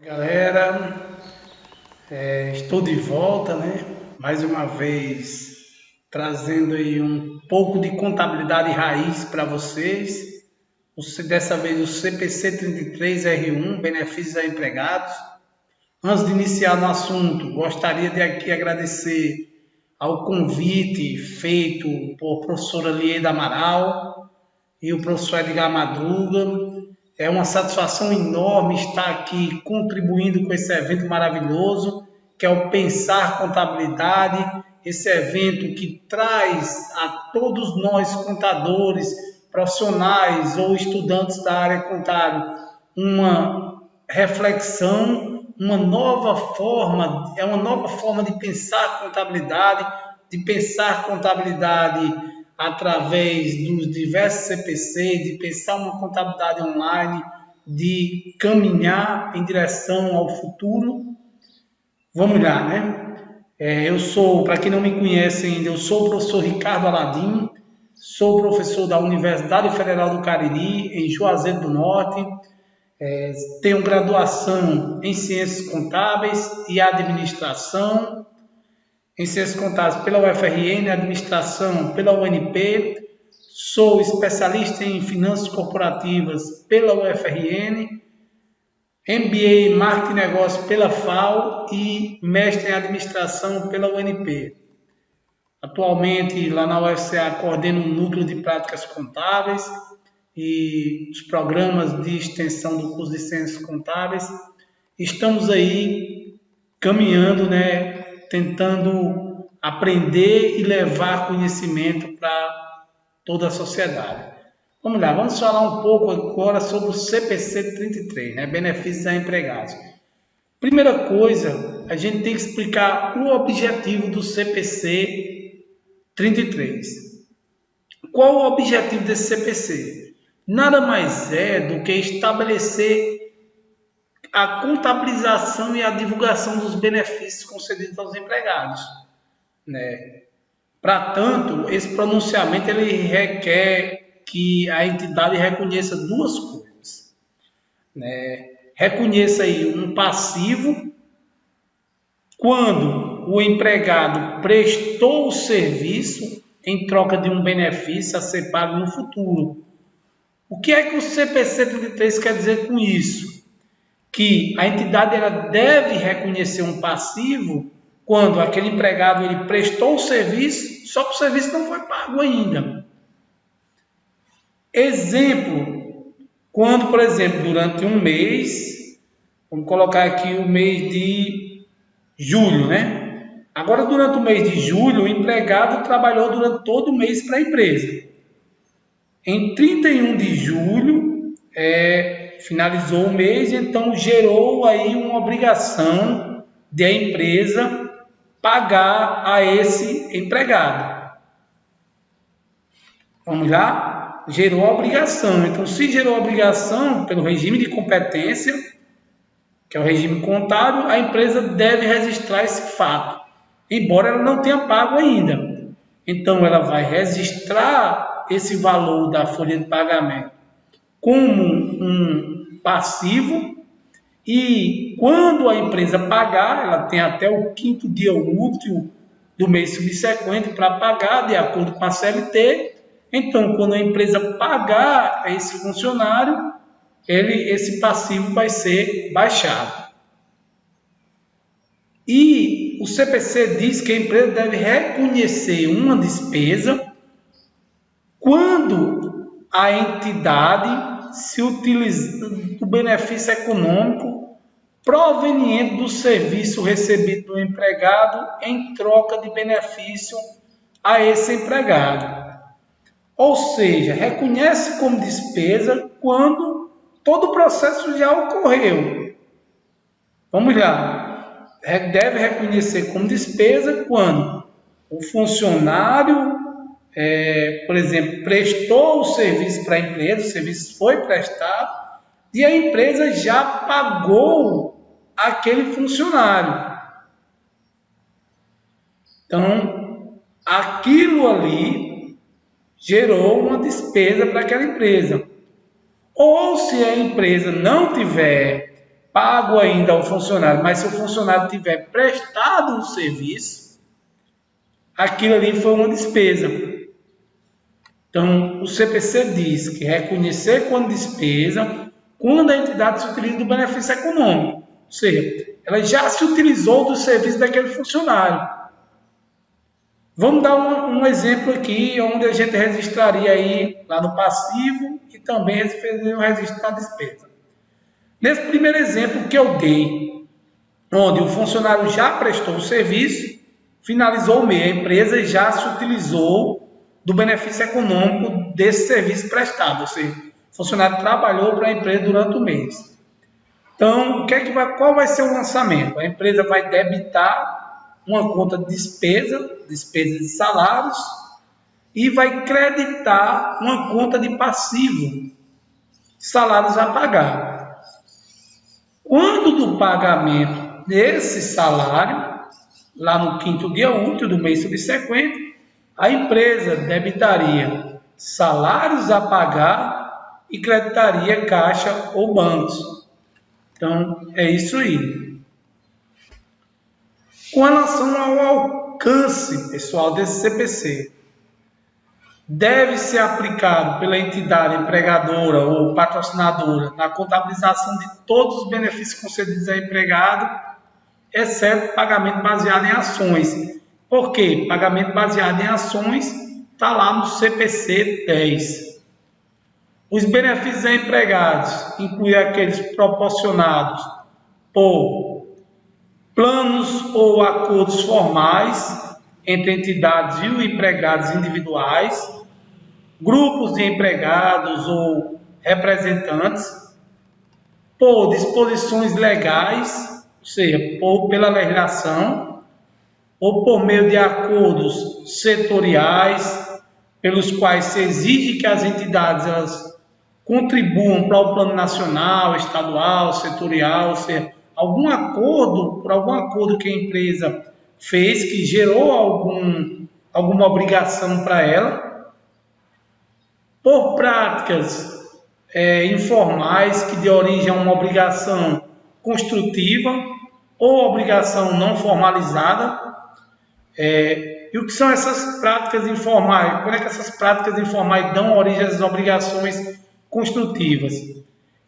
Galera, estou de volta, né? Mais uma vez trazendo aí um pouco de contabilidade raiz para vocês. Dessa vez o CPC 33R1, benefícios a empregados. Antes de iniciar no assunto, gostaria de aqui agradecer ao convite feito por professora Lieda Amaral e o professor Edgar Madruga. É uma satisfação enorme estar aqui contribuindo com esse evento maravilhoso, que é o Pensar Contabilidade, esse evento que traz a todos nós contadores, profissionais ou estudantes da área contábil uma reflexão, uma nova forma de pensar contabilidade através dos diversos CPC, de pensar uma contabilidade online, de caminhar em direção ao futuro. Vamos lá, né? Para quem não me conhece ainda, eu sou o professor Ricardo Aladim, sou professor da Universidade Federal do Cariri, em Juazeiro do Norte. Tenho graduação em Ciências Contábeis e Administração, em Ciências Contábeis pela UFRN, Administração pela UNP, sou especialista em Finanças Corporativas pela UFRN, MBA em Marketing e Negócios pela FAO e Mestre em Administração pela UNP. Atualmente, lá na UFCA, coordeno um núcleo de práticas contábeis e os programas de extensão do curso de Ciências Contábeis. Estamos aí caminhando, né? Tentando aprender e levar conhecimento para toda a sociedade. Vamos lá, vamos falar um pouco agora sobre o CPC 33, né? Benefícios a empregados. Primeira coisa, a gente tem que explicar o objetivo do CPC 33. Qual o objetivo desse CPC? Nada mais é do que estabelecer a contabilização e a divulgação dos benefícios concedidos aos empregados, né? Para tanto, esse pronunciamento ele requer que a entidade reconheça duas coisas, né? Reconheça aí um passivo quando o empregado prestou o serviço em troca de um benefício a ser pago no futuro. O que é que o CPC 33 quer dizer com isso? Que a entidade ela deve reconhecer um passivo quando aquele empregado ele prestou o serviço, só que o serviço não foi pago ainda. Exemplo, quando, por exemplo, durante um mês, vamos colocar aqui o mês de julho, né? Agora, durante o mês de julho, o empregado trabalhou durante todo o mês para a empresa. Em 31 de julho, finalizou o mês, então gerou aí uma obrigação da empresa pagar a esse empregado. Vamos lá? Gerou a obrigação. Então, se gerou a obrigação pelo regime de competência, que é o regime contábil, a empresa deve registrar esse fato, embora ela não tenha pago ainda. Então, ela vai registrar esse valor da folha de pagamento como um passivo, e quando a empresa pagar, ela tem até o 5º dia útil do mês subsequente para pagar, de acordo com a CLT. Então, quando a empresa pagar a esse funcionário, esse passivo vai ser baixado. E o CPC diz que a empresa deve reconhecer uma despesa quando a entidade se utiliza do benefício econômico proveniente do serviço recebido do empregado em troca de benefício a esse empregado. Ou seja, reconhece como despesa quando todo o processo já ocorreu. Vamos lá. Deve reconhecer como despesa quando o funcionário por exemplo, prestou o serviço para a empresa, o serviço foi prestado e a empresa já pagou aquele funcionário. Então, aquilo ali gerou uma despesa para aquela empresa. Ou se a empresa não tiver pago ainda ao funcionário, mas se o funcionário tiver prestado o serviço, aquilo ali foi uma despesa. Então, o CPC diz que reconhecer como despesa quando a entidade se utiliza do benefício econômico, ou seja, ela já se utilizou do serviço daquele funcionário. Vamos dar um exemplo aqui, onde a gente registraria aí lá no passivo e também fazer o registro da despesa. Nesse primeiro exemplo que eu dei, onde o funcionário já prestou o serviço, finalizou o mês, a empresa já se utilizou do benefício econômico desse serviço prestado, ou seja, o funcionário trabalhou para a empresa durante o mês. Então, qual vai ser o lançamento? A empresa vai debitar uma conta de despesa de salários, e vai creditar uma conta de passivo, salários a pagar. Quando do pagamento desse salário, lá no 5º dia útil do mês subsequente, a empresa debitaria salários a pagar e creditaria caixa ou bancos. Então, é isso aí. Com relação ao alcance, pessoal, desse CPC, deve ser aplicado pela entidade empregadora ou patrocinadora na contabilização de todos os benefícios concedidos ao empregado, exceto pagamento baseado em ações. Por quê? Pagamento baseado em ações está lá no CPC 10. Os benefícios a empregados incluem aqueles proporcionados por planos ou acordos formais entre entidades e empregados individuais, grupos de empregados ou representantes, por disposições legais, ou seja, pela legislação, ou por meio de acordos setoriais, pelos quais se exige que as entidades elas contribuam para o plano nacional, estadual, setorial, ou seja, algum acordo que a empresa fez que gerou alguma obrigação para ela, por práticas informais que dê origem a uma obrigação construtiva ou obrigação não formalizada. E o que são essas práticas informais? Quando é que essas práticas informais dão origem às obrigações construtivas?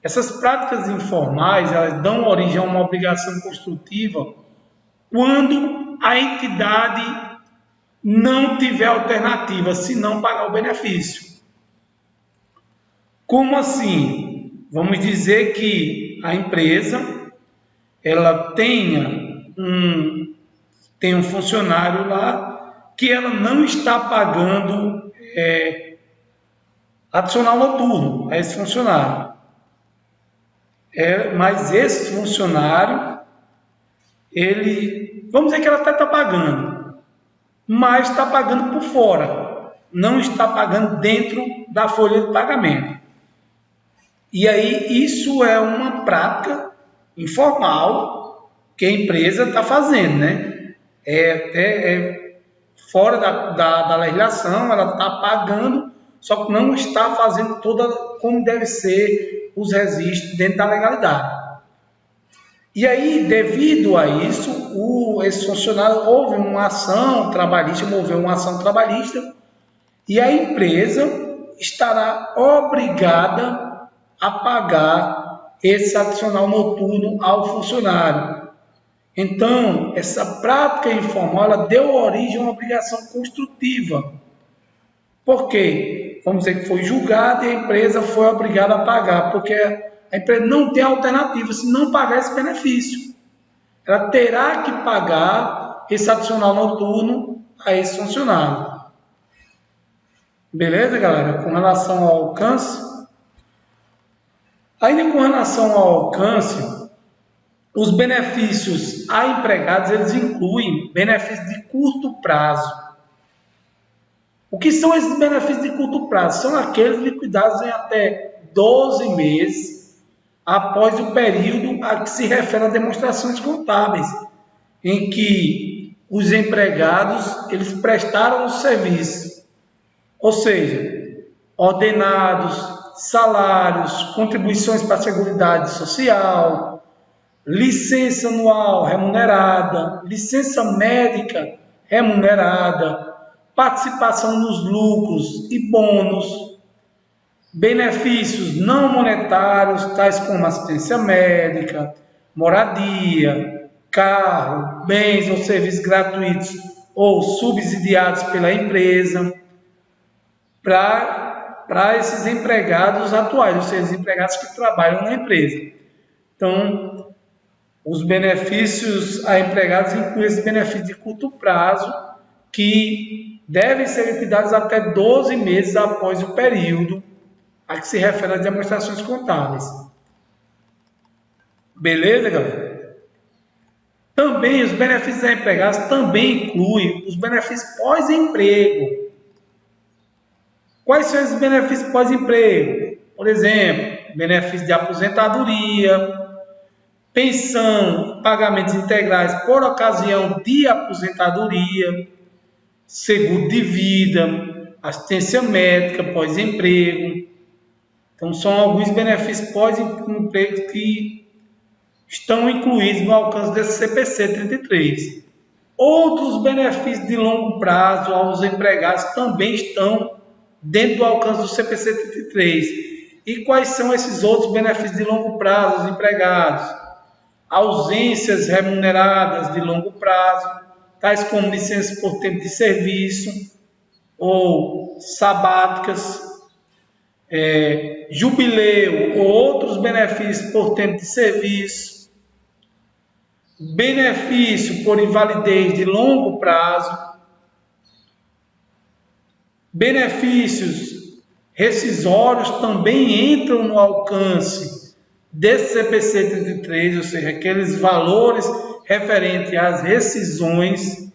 Essas práticas informais elas dão origem a uma obrigação construtiva quando a entidade não tiver alternativa, se não pagar o benefício. Como assim? Vamos dizer que a empresa ela tem um funcionário lá que ela não está pagando adicional noturno a esse funcionário. Mas esse funcionário, vamos dizer que ela até está pagando, mas está pagando por fora, não está pagando dentro da folha de pagamento. E aí isso é uma prática informal que a empresa está fazendo, né? Fora da legislação, ela está pagando, só que não está fazendo toda como deve ser os registros dentro da legalidade. E aí, devido a isso, esse funcionário moveu uma ação trabalhista e a empresa estará obrigada a pagar esse adicional noturno ao funcionário. Então, essa prática informal ela deu origem a uma obrigação construtiva. Por quê? Vamos dizer que foi julgada e a empresa foi obrigada a pagar, porque a empresa não tem alternativa se não pagar esse benefício. Ela terá que pagar esse adicional noturno a esse funcionário. Beleza, galera? Com relação ao alcance. Ainda com relação ao alcance, os benefícios a empregados, eles incluem benefícios de curto prazo. O que são esses benefícios de curto prazo? São aqueles liquidados em até 12 meses após o período a que se refere a demonstrações contábeis, em que os empregados eles prestaram o serviço, ou seja, ordenados, salários, contribuições para a Seguridade Social, licença anual remunerada, licença médica remunerada, participação nos lucros e bônus, benefícios não monetários, tais como assistência médica, moradia, carro, bens ou serviços gratuitos ou subsidiados pela empresa, para esses empregados atuais, ou seja, os empregados que trabalham na empresa. Então, os benefícios a empregados incluem esses benefícios de curto prazo, que devem ser liquidados até 12 meses após o período a que se refere às demonstrações contábeis. Beleza, galera? Também os benefícios a empregados também incluem os benefícios pós-emprego. Quais são esses benefícios pós-emprego? Por exemplo, benefício de aposentadoria, pensão, pagamentos integrais por ocasião de aposentadoria, seguro de vida, assistência médica pós-emprego. Então, são alguns benefícios pós-emprego que estão incluídos no alcance desse CPC 33. Outros benefícios de longo prazo aos empregados também estão dentro do alcance do CPC 33. E quais são esses outros benefícios de longo prazo aos empregados? Ausências remuneradas de longo prazo, tais como licenças por tempo de serviço ou sabáticas, jubileu ou outros benefícios por tempo de serviço, benefício por invalidez de longo prazo, benefícios rescisórios também entram no alcance desse CPC 33, ou seja, aqueles valores referentes às rescisões,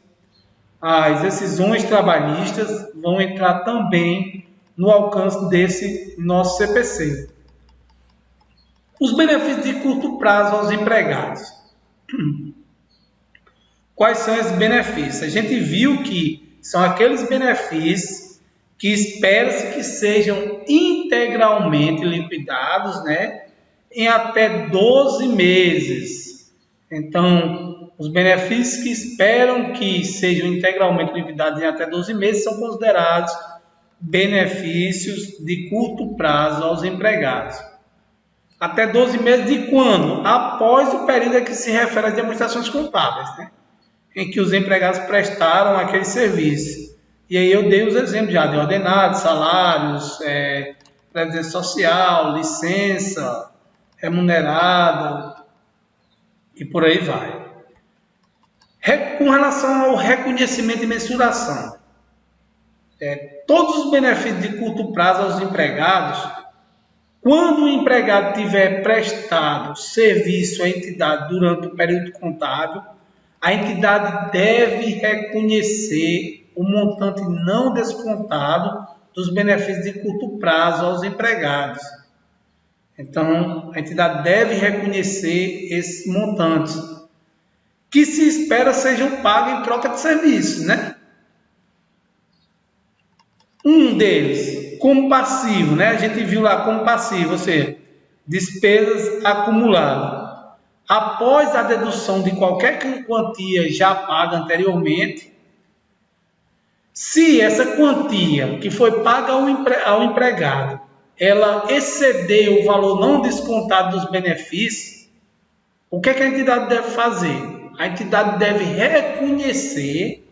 as decisões trabalhistas vão entrar também no alcance desse nosso CPC. Os benefícios de curto prazo aos empregados. Quais são esses benefícios? A gente viu que são aqueles benefícios que espera-se que sejam integralmente liquidados, né, em até 12 meses. Então, os benefícios que esperam que sejam integralmente liquidados em até 12 meses são considerados benefícios de curto prazo aos empregados. Até 12 meses de quando? Após o período a que se refere às demonstrações contábeis, né? Em que os empregados prestaram aquele serviço. E aí eu dei os exemplos já de ordenados, salários, previdência social, licença remunerada e por aí vai. Com relação ao reconhecimento e mensuração, todos os benefícios de curto prazo aos empregados, quando o empregado tiver prestado serviço à entidade durante o período contábil, a entidade deve reconhecer o montante não descontado dos benefícios de curto prazo aos empregados. Então, a entidade deve reconhecer esses montantes, que se espera sejam pagos em troca de serviço, né? Um deles, como passivo, né? A gente viu lá como passivo, ou seja, despesas acumuladas. Após a dedução de qualquer quantia já paga anteriormente, se essa quantia que foi paga ao empregado, ela exceder o valor não descontado dos benefícios, o que a entidade deve fazer? A entidade deve reconhecer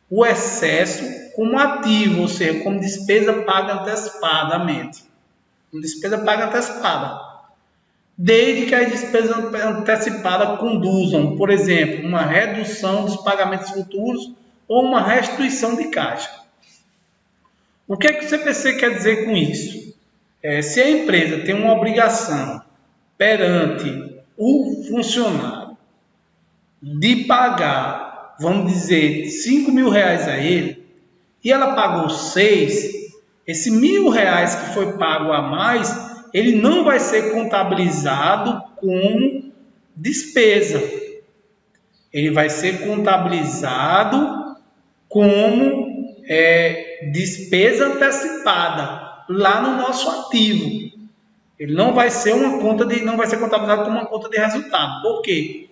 o excesso como ativo, ou seja, como despesa paga antecipadamente. Como despesa paga antecipada. Desde que as despesas antecipadas conduzam, por exemplo, uma redução dos pagamentos futuros ou uma restituição de caixa. O que é que o CPC quer dizer com isso? Se a empresa tem uma obrigação perante o funcionário de pagar, vamos dizer, R$5.000 a ele, e ela pagou 6, esse R$1.000 que foi pago a mais, ele não vai ser contabilizado como despesa. Ele vai ser contabilizado como despesa antecipada, lá no nosso ativo. Ele não vai ser não vai ser contabilizado como uma conta de resultado. Por quê?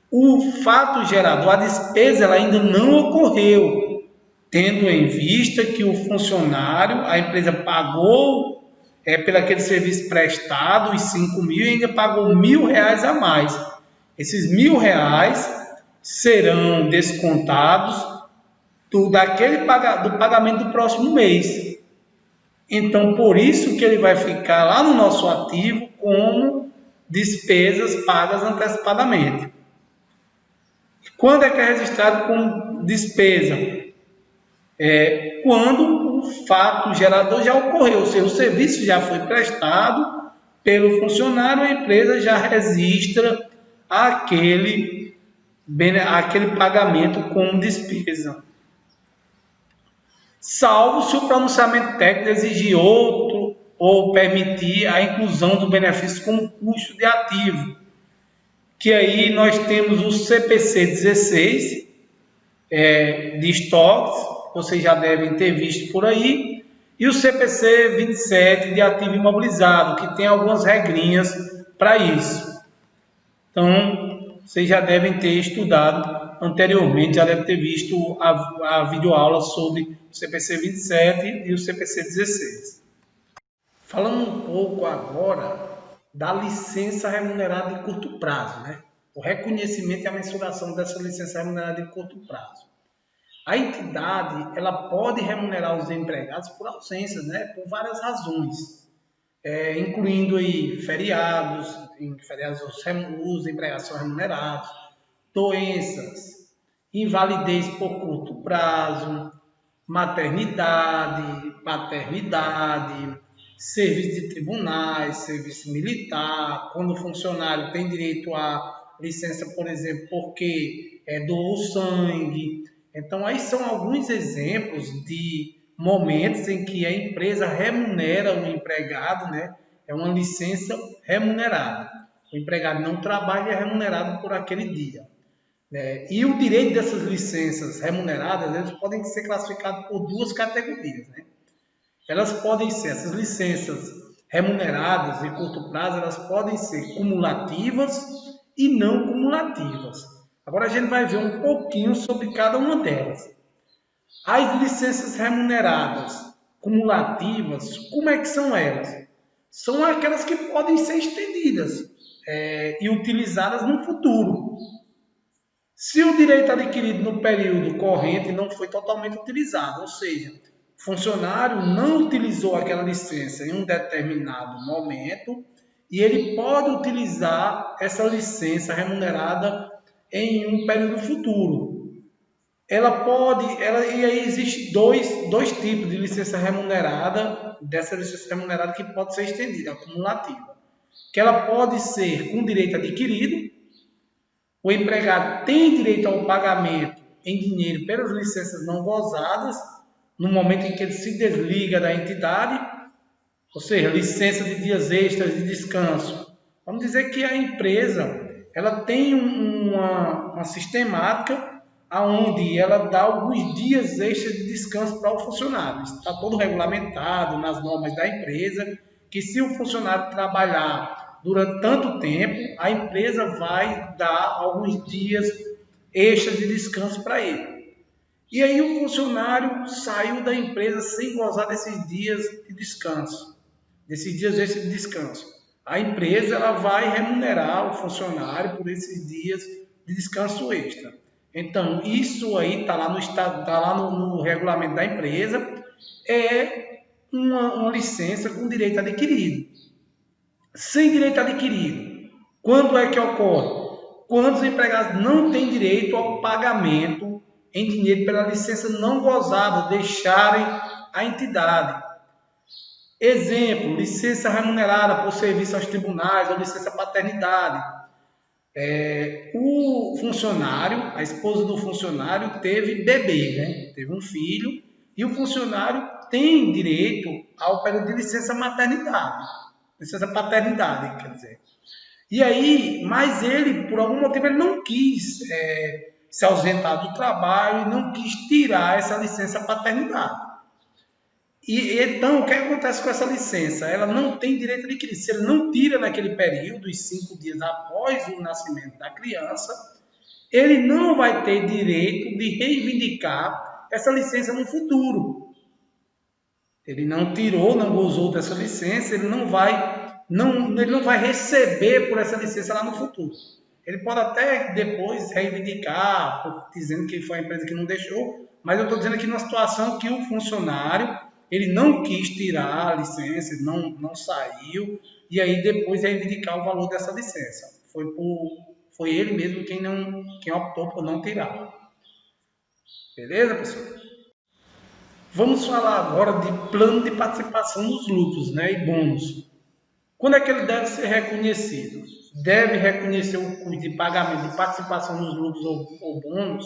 O fato gerador, a despesa, ela ainda não ocorreu, tendo em vista que o funcionário, a empresa pagou pelo aquele serviço prestado, os 5 mil, e ainda pagou R$ 1.000 a mais. Esses R$ 1.000 serão descontados do pagamento do próximo mês. Então, por isso que ele vai ficar lá no nosso ativo como despesas pagas antecipadamente. Quando é que é registrado como despesa? Quando o fato gerador já ocorreu, ou seja, o serviço já foi prestado pelo funcionário, a empresa já registra aquele pagamento como despesa. Salvo se o pronunciamento técnico exigir outro ou permitir a inclusão do benefício como custo de ativo, que aí nós temos o CPC 16 de estoques, vocês já devem ter visto por aí, e o CPC 27 de ativo imobilizado, que tem algumas regrinhas para isso. Então, vocês já devem ter estudado anteriormente, já devem ter visto a videoaula sobre o CPC 27 e o CPC 16. Falando um pouco agora da licença remunerada de curto prazo, né? O reconhecimento e a mensuração dessa licença remunerada de curto prazo. A entidade, ela pode remunerar os empregados por ausências, né? Por várias razões, incluindo aí feriados, os empregados são remunerados, doenças, invalidez por curto prazo, maternidade, paternidade, serviço de tribunais, serviço militar, quando o funcionário tem direito a licença, por exemplo, porque doou sangue. Então, aí são alguns exemplos de momentos em que a empresa remunera o empregado, né? É uma licença remunerada. O empregado não trabalha e é remunerado por aquele dia. E o direito dessas licenças remuneradas, eles podem ser classificados por duas categorias, né? Elas podem ser, essas licenças remuneradas de curto prazo, elas podem ser cumulativas e não cumulativas. Agora a gente vai ver um pouquinho sobre cada uma delas. As licenças remuneradas cumulativas, como é que são elas? São aquelas que podem ser estendidas e utilizadas no futuro. Se o direito adquirido no período corrente não foi totalmente utilizado, ou seja, o funcionário não utilizou aquela licença em um determinado momento e ele pode utilizar essa licença remunerada em um período futuro. E aí existe dois tipos de licença remunerada, dessa licença remunerada que pode ser estendida, acumulativa. Que ela pode ser com direito adquirido, o empregado tem direito ao pagamento em dinheiro pelas licenças não gozadas, no momento em que ele se desliga da entidade, ou seja, licença de dias extras de descanso. Vamos dizer que a empresa ela tem uma sistemática onde ela dá alguns dias extras de descanso para o funcionário. Está todo regulamentado nas normas da empresa, que se o funcionário trabalhar durante tanto tempo, a empresa vai dar alguns dias extras de descanso para ele. E aí o funcionário saiu da empresa sem gozar desses dias de descanso, desses dias extras de descanso. A empresa ela vai remunerar o funcionário por esses dias de descanso extra. Então, isso aí está lá no regulamento da empresa, é uma licença com direito adquirido. Sem direito adquirido, quando é que ocorre? Quando os empregados não têm direito ao pagamento em dinheiro pela licença não gozada, deixarem a entidade. Exemplo, licença remunerada por serviço aos tribunais ou licença paternidade. O funcionário, a esposa do funcionário teve bebê, né? Teve um filho, e o funcionário tem direito ao período de licença maternidade, licença paternidade, quer dizer. E aí, mas ele, por algum motivo, ele não quis se ausentar do trabalho e não quis tirar essa licença paternidade. E então, o que acontece com essa licença? Ela não tem direito adquirido. Se ele não tira naquele período, os 5 dias após o nascimento da criança, ele não vai ter direito de reivindicar essa licença no futuro. Ele não tirou, não gozou dessa licença, ele não vai receber por essa licença lá no futuro. Ele pode até depois reivindicar, dizendo que foi a empresa que não deixou, mas eu estou dizendo aqui numa situação que o funcionário ele não quis tirar a licença, não saiu, e aí depois reivindicar o valor dessa licença. Foi ele mesmo quem optou por não tirar. Beleza, pessoal? Vamos falar agora de plano de participação nos lucros, né, e bônus. Quando é que ele deve ser reconhecido? Deve reconhecer o custo de pagamento de participação nos lucros ou bônus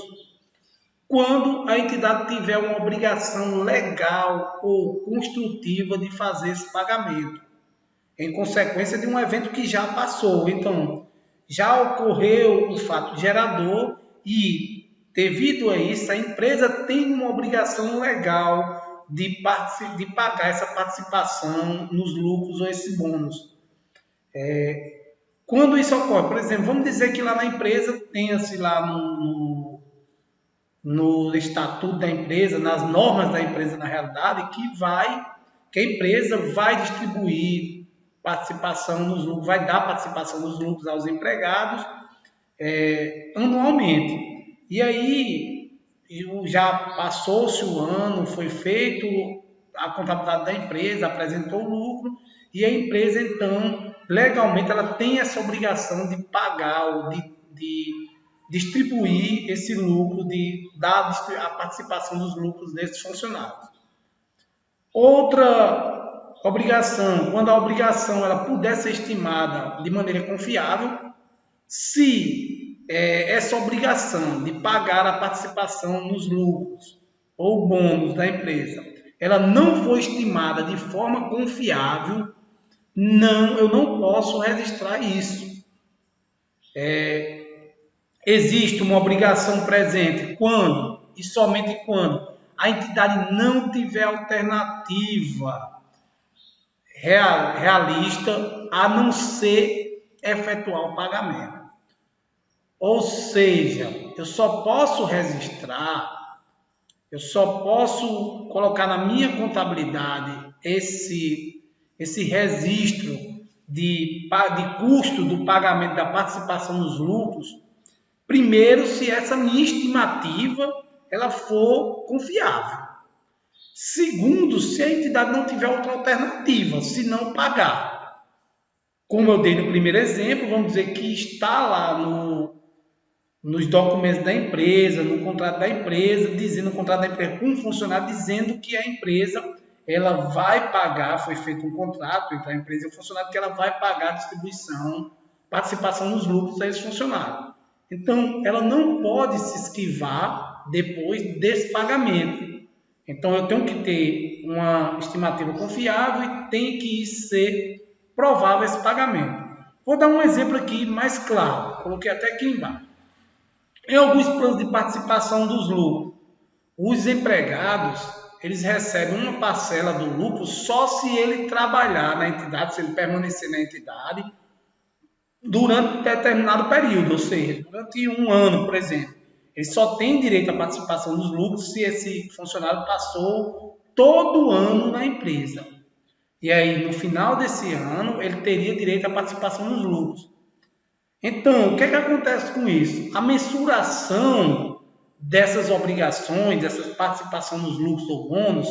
quando a entidade tiver uma obrigação legal ou construtiva de fazer esse pagamento, em consequência de um evento que já passou. Então, já ocorreu o fato gerador e, devido a isso, a empresa tem uma obrigação legal de pagar essa participação nos lucros ou esse bônus. Quando isso ocorre, por exemplo, vamos dizer que lá na empresa tenha-se lá no estatuto da empresa, nas normas da empresa na realidade, que a empresa vai distribuir participação nos lucros, vai dar participação nos lucros aos empregados anualmente. E aí já passou-se o ano, foi feito a contabilidade da empresa, apresentou o lucro, e a empresa então legalmente ela tem essa obrigação de pagar ou de distribuir esse lucro, de dar a participação dos lucros desses funcionários. Outra obrigação, quando a obrigação ela puder ser estimada de maneira confiável, se essa obrigação de pagar a participação nos lucros ou bônus da empresa, ela não for estimada de forma confiável, eu não posso registrar isso. Existe uma obrigação presente quando, e somente quando, a entidade não tiver alternativa realista a não ser efetuar o pagamento. Ou seja, eu só posso registrar, eu só posso colocar na minha contabilidade esse registro de custo do pagamento da participação nos lucros, primeiro, se essa minha estimativa ela for confiável. Segundo, se a entidade não tiver outra alternativa, se não pagar. Como eu dei no primeiro exemplo, vamos dizer que está lá nos documentos da empresa, no contrato da empresa, dizendo o contrato da empresa com o funcionário, dizendo que a empresa ela vai pagar, foi feito um contrato entre a empresa e o funcionário, que ela vai pagar a distribuição, participação nos lucros a esse funcionário. Então, ela não pode se esquivar depois desse pagamento. Então, eu tenho que ter uma estimativa confiável e tem que ser provável esse pagamento. Vou dar um exemplo aqui mais claro, coloquei até aqui embaixo. Em alguns planos de participação dos lucros, os empregados eles recebem uma parcela do lucro só se ele trabalhar na entidade, se ele permanecer na entidade, durante um determinado período, ou seja, durante um ano, por exemplo. Ele só tem direito à participação dos lucros se esse funcionário passou todo o ano na empresa. E aí, no final desse ano, ele teria direito à participação nos lucros. Então, o que acontece com isso? A mensuração dessas obrigações, dessa participação nos lucros ou bônus,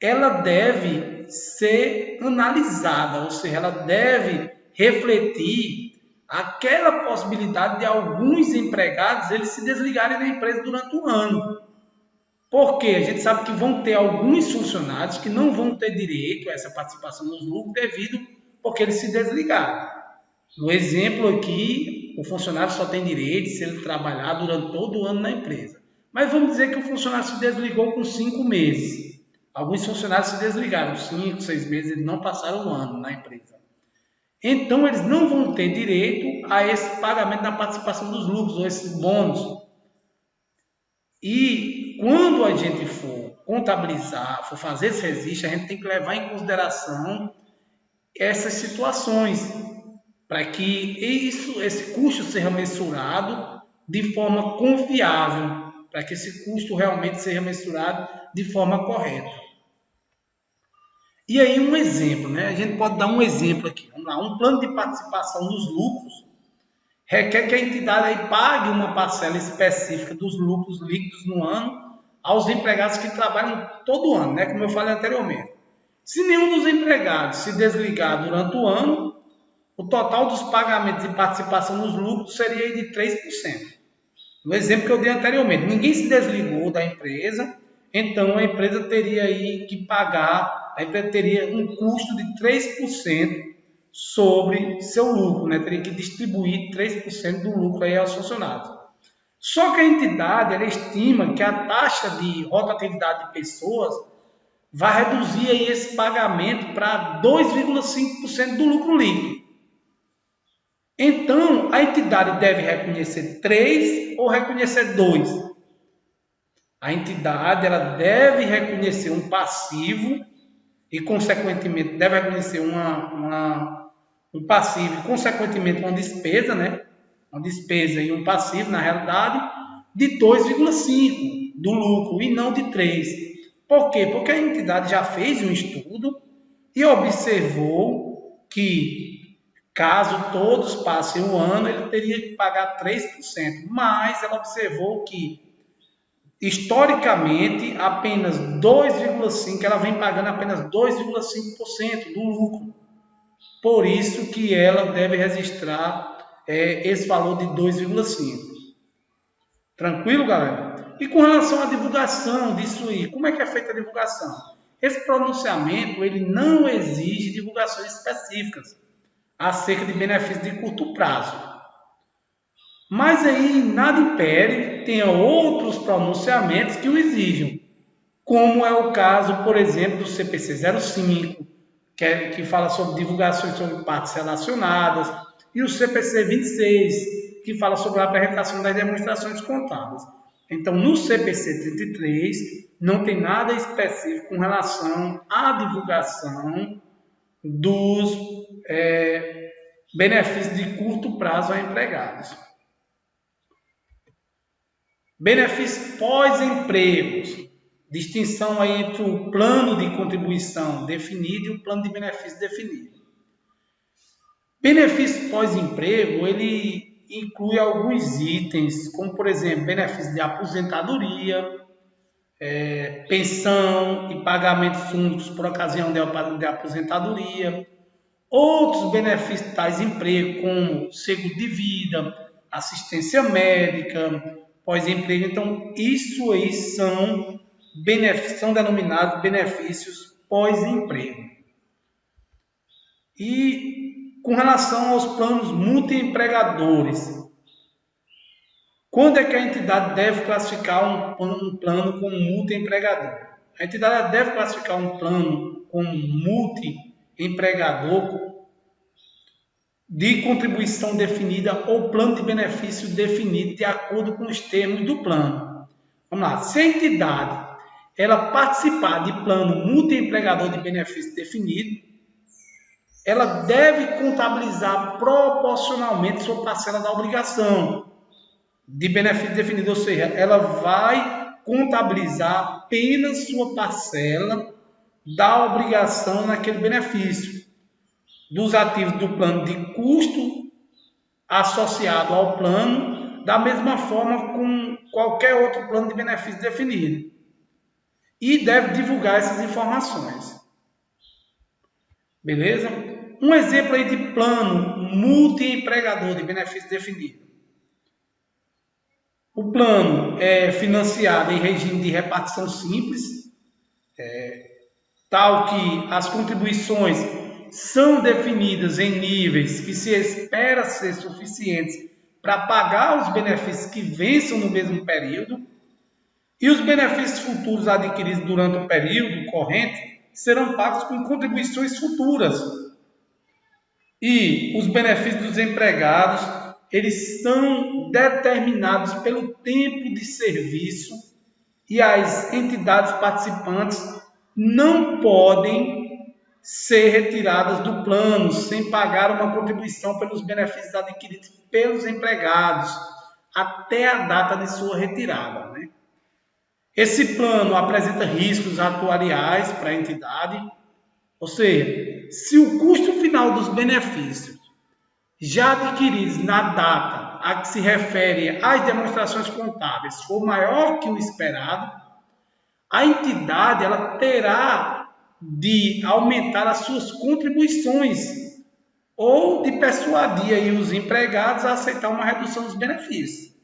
ela deve ser analisada, ou seja, ela deve refletir aquela possibilidade de alguns empregados eles se desligarem da empresa durante o ano. Porque a gente sabe que vão ter alguns funcionários que não vão ter direito a essa participação nos lucros porque eles se desligaram. No exemplo aqui, o funcionário só tem direito se ele trabalhar durante todo o ano na empresa. Mas vamos dizer que o funcionário se desligou com 5 meses. Alguns funcionários se desligaram 5, 6 meses, eles não passaram o ano na empresa. Então, eles não vão ter direito a esse pagamento da participação dos lucros ou esses bônus. E quando contabilizar, for fazer esse registro, a gente tem que levar em consideração essas situações, para que esse custo seja mensurado de forma confiável, para que esse custo realmente seja mensurado de forma correta. E aí um exemplo, né? A gente pode dar um exemplo aqui. Vamos lá, um plano de participação nos lucros requer que a entidade aí pague uma parcela específica dos lucros líquidos no ano aos empregados que trabalham todo ano, né? Como eu falei anteriormente. Se nenhum dos empregados se desligar durante o ano, o total dos pagamentos de participação nos lucros seria de 3%. No exemplo que eu dei anteriormente, ninguém se desligou da empresa, então a empresa teria aí que pagar, a empresa teria um custo de 3% sobre seu lucro, né? Teria que distribuir 3% do lucro aí aos funcionários. Só que a entidade ela estima que a taxa de rotatividade de pessoas vai reduzir aí esse pagamento para 2,5% do lucro líquido. Então, a entidade deve reconhecer 3 ou reconhecer 2. A entidade ela deve reconhecer um passivo e, consequentemente, deve reconhecer um passivo e, consequentemente, uma despesa, né? Uma despesa e um passivo, na realidade, de 2,5 do lucro e não de 3. Por quê? Porque a entidade já fez um estudo e observou que, caso todos passem o ano, ele teria que pagar 3%. Mas ela observou que, historicamente, apenas 2,5%, ela vem pagando apenas 2,5% do lucro. Por isso que ela deve registrar esse valor de 2,5%. Tranquilo, galera? E com relação à divulgação disso aí, como é que é feita a divulgação? Esse pronunciamento ele não exige divulgações específicas acerca de benefícios de curto prazo. Mas aí nada impede, tenha outros pronunciamentos que o exijam, como é o caso, por exemplo, do CPC 05, que fala sobre divulgações sobre partes relacionadas, e o CPC 26, que fala sobre a apresentação das demonstrações contábeis. Então, no CPC 33, não tem nada específico com relação à divulgação dos benefícios de curto prazo a empregados. Benefícios pós-empregos. Distinção aí entre o plano de contribuição definido e o plano de benefício definido. Benefício pós-emprego, ele inclui alguns itens, como, por exemplo, benefício de aposentadoria, pensão e pagamentos únicos por ocasião de aposentadoria, outros benefícios tais emprego, como seguro de vida, assistência médica, pós-emprego. Então, isso aí são denominados benefícios pós-emprego. E com relação aos planos multiempregadores, quando é que a entidade deve classificar um plano como multiempregador? A entidade deve classificar um plano como multiempregador de contribuição definida ou plano de benefício definido de acordo com os termos do plano. Vamos lá, se a entidade ela participar de plano multiempregador de benefício definido, ela deve contabilizar proporcionalmente sua parcela da obrigação de benefício definido, ou seja, ela vai contabilizar apenas sua parcela da obrigação naquele benefício, dos ativos do plano de custo associado ao plano, da mesma forma com qualquer outro plano de benefício definido. E deve divulgar essas informações. Beleza? Um exemplo aí de plano multiempregador de benefício definido. O plano é financiado em regime de repartição simples, tal que as contribuições são definidas em níveis que se espera ser suficientes para pagar os benefícios que vençam no mesmo período, e os benefícios futuros adquiridos durante o período corrente serão pagos com contribuições futuras. E os benefícios dos empregados, eles são determinados pelo tempo de serviço e as entidades participantes não podem ser retiradas do plano sem pagar uma contribuição pelos benefícios adquiridos pelos empregados até a data de sua retirada, né? Esse plano apresenta riscos atuariais para a entidade, ou seja, se o custo final dos benefícios já adquiridos na data a que se refere às demonstrações contábeis for maior que o esperado, a entidade ela terá de aumentar as suas contribuições ou de persuadir aí os empregados a aceitar uma redução dos benefícios,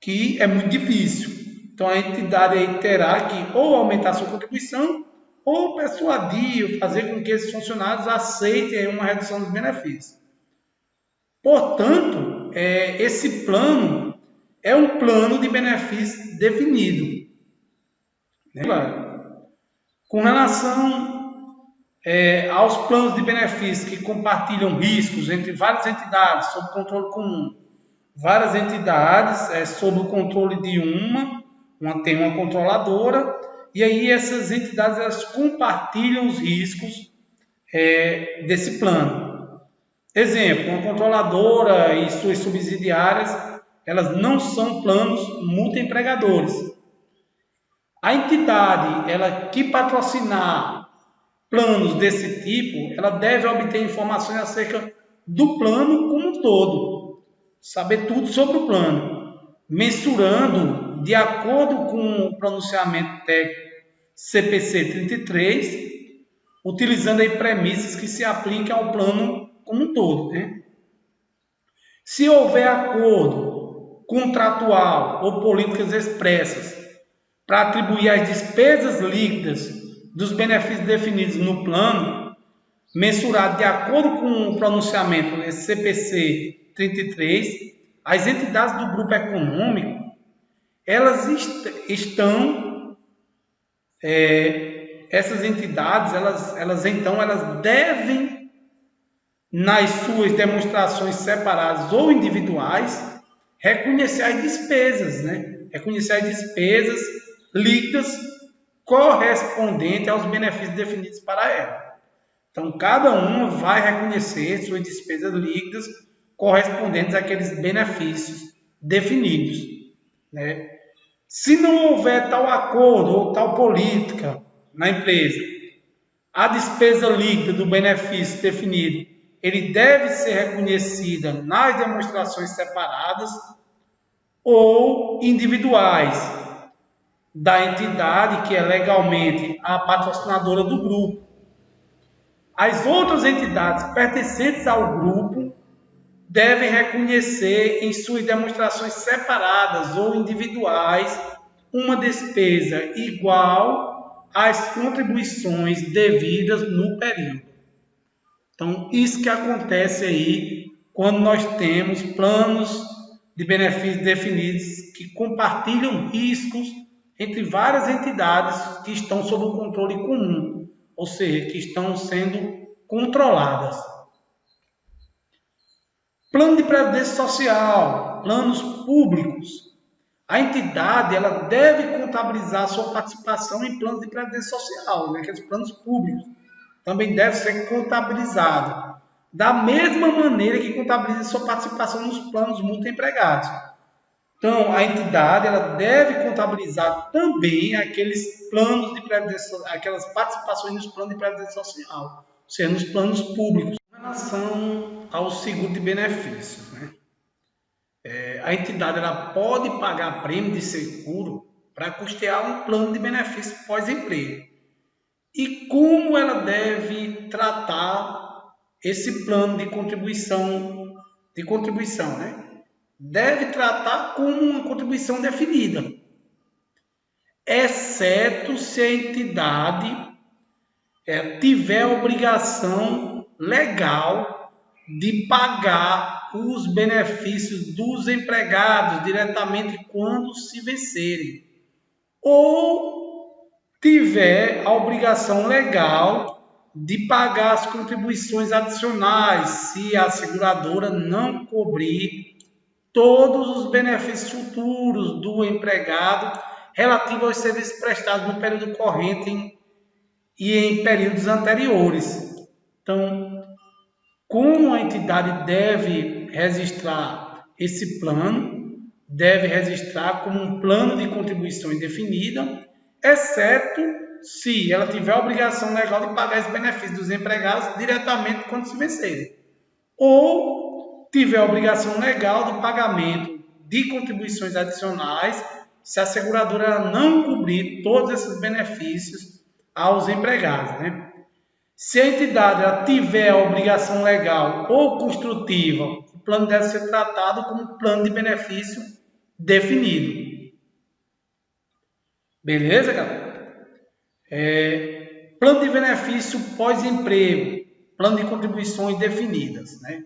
que é muito difícil. Então a entidade aí terá que ou aumentar a sua contribuição ou persuadir, fazer com que esses funcionários aceitem uma redução dos benefícios. Portanto, esse plano é um plano de benefícios definido, né? Com relação aos planos de benefícios que compartilham riscos entre várias entidades sob controle comum, várias entidades sob o controle de tem uma controladora, e aí essas entidades elas compartilham os riscos desse plano. Exemplo, uma controladora e suas subsidiárias, elas não são planos multiempregadores. A entidade que patrocinar planos desse tipo, ela deve obter informações acerca do plano como um todo, saber tudo sobre o plano, mensurando, de acordo com o pronunciamento técnico CPC 33, utilizando aí premissas que se apliquem ao plano como um todo, né? Se houver acordo contratual ou políticas expressas para atribuir as despesas líquidas dos benefícios definidos no plano, mensurado de acordo com o pronunciamento CPC 33, as entidades do grupo econômico, elas essas entidades, elas devem, nas suas demonstrações separadas ou individuais, reconhecer as despesas, né? Reconhecer as despesas líquidas correspondentes aos benefícios definidos para ela. Então, cada uma vai reconhecer suas despesas líquidas correspondentes àqueles benefícios definidos, né? Se não houver tal acordo ou tal política na empresa, a despesa líquida do benefício definido ele deve ser reconhecida nas demonstrações separadas ou individuais da entidade que é legalmente a patrocinadora do grupo. As outras entidades pertencentes ao grupo devem reconhecer em suas demonstrações separadas ou individuais uma despesa igual às contribuições devidas no período. Então, isso que acontece aí quando nós temos planos de benefícios definidos que compartilham riscos entre várias entidades que estão sob o controle comum, ou seja, que estão sendo controladas. Plano de previdência social, planos públicos. A entidade ela deve contabilizar sua participação em planos de previdência social, né, aqueles planos públicos. Também deve ser contabilizado da mesma maneira que contabiliza sua participação nos planos multiempregados. Então, a entidade ela deve contabilizar também aqueles planos de previdência, aquelas participações nos planos de previdência social, ou seja, nos planos públicos. Em relação ao seguro de benefícios, né? A entidade ela pode pagar prêmio de seguro para custear um plano de benefício pós-emprego. E como ela deve tratar esse plano de contribuição, né? Deve tratar como uma contribuição definida, exceto se a entidade tiver a obrigação legal de pagar os benefícios dos empregados diretamente quando se vencerem, ou tiver a obrigação legal de pagar as contribuições adicionais se a seguradora não cobrir todos os benefícios futuros do empregado relativa aos serviços prestados no período corrente e em períodos anteriores. Então, como a entidade deve registrar esse plano, deve registrar como um plano de contribuição indefinida, exceto se ela tiver a obrigação legal de pagar esse benefício dos empregados diretamente quando se vencerem, ou tiver a obrigação legal de pagamento de contribuições adicionais se a seguradora não cobrir todos esses benefícios aos empregados, né? Se a entidade ela tiver a obrigação legal ou construtiva, o plano deve ser tratado como plano de benefício definido. Beleza, galera? Plano de benefício pós-emprego, plano de contribuições definidas, né?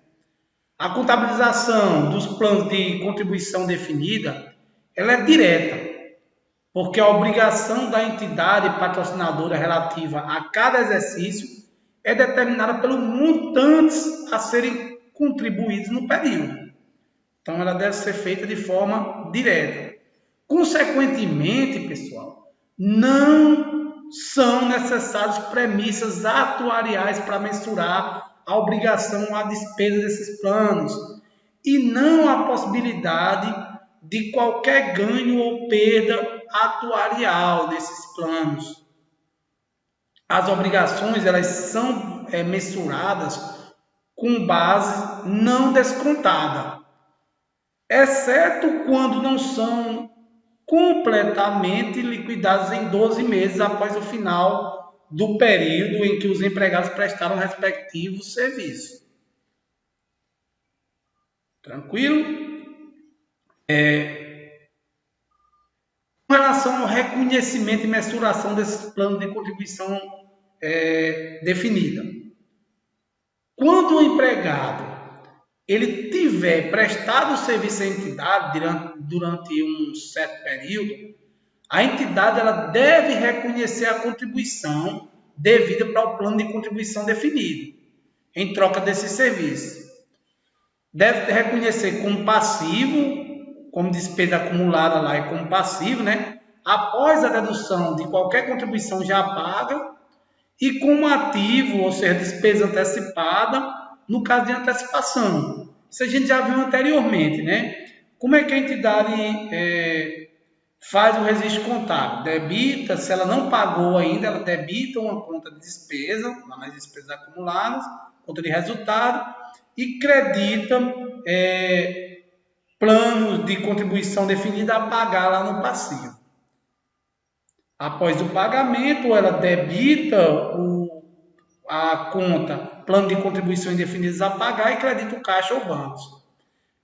A contabilização dos planos de contribuição definida, ela é direta, porque a obrigação da entidade patrocinadora relativa a cada exercício é determinada pelos montantes a serem contribuídos no período. Então, ela deve ser feita de forma direta. Consequentemente, pessoal, não são necessárias premissas atuariais para mensurar a obrigação à despesa desses planos e não há possibilidade de qualquer ganho ou perda atuarial desses planos. As obrigações elas são mensuradas com base não descontada, exceto quando não são completamente liquidadas em 12 meses após o final do período em que os empregados prestaram o respectivo serviço. Tranquilo? Com relação ao reconhecimento e mensuração desses planos de contribuição definida. Quando o empregado ele tiver prestado o serviço à entidade durante um certo período, a entidade ela deve reconhecer a contribuição devida para o plano de contribuição definido, em troca desse serviço. Deve reconhecer como passivo, como despesa acumulada lá e como passivo, né? Após a dedução de qualquer contribuição já paga, e como ativo, ou seja, despesa antecipada, no caso de antecipação. Isso a gente já viu anteriormente, né? Como é que a entidade faz o registro contábil? Debita, se ela não pagou ainda, ela debita uma conta de despesa, lá nas despesas acumuladas, conta de resultado, e credita planos de contribuição definida a pagar lá no passivo. Após o pagamento, ela debita a conta, plano de contribuição indefinidas a pagar e credita o caixa ou bancos.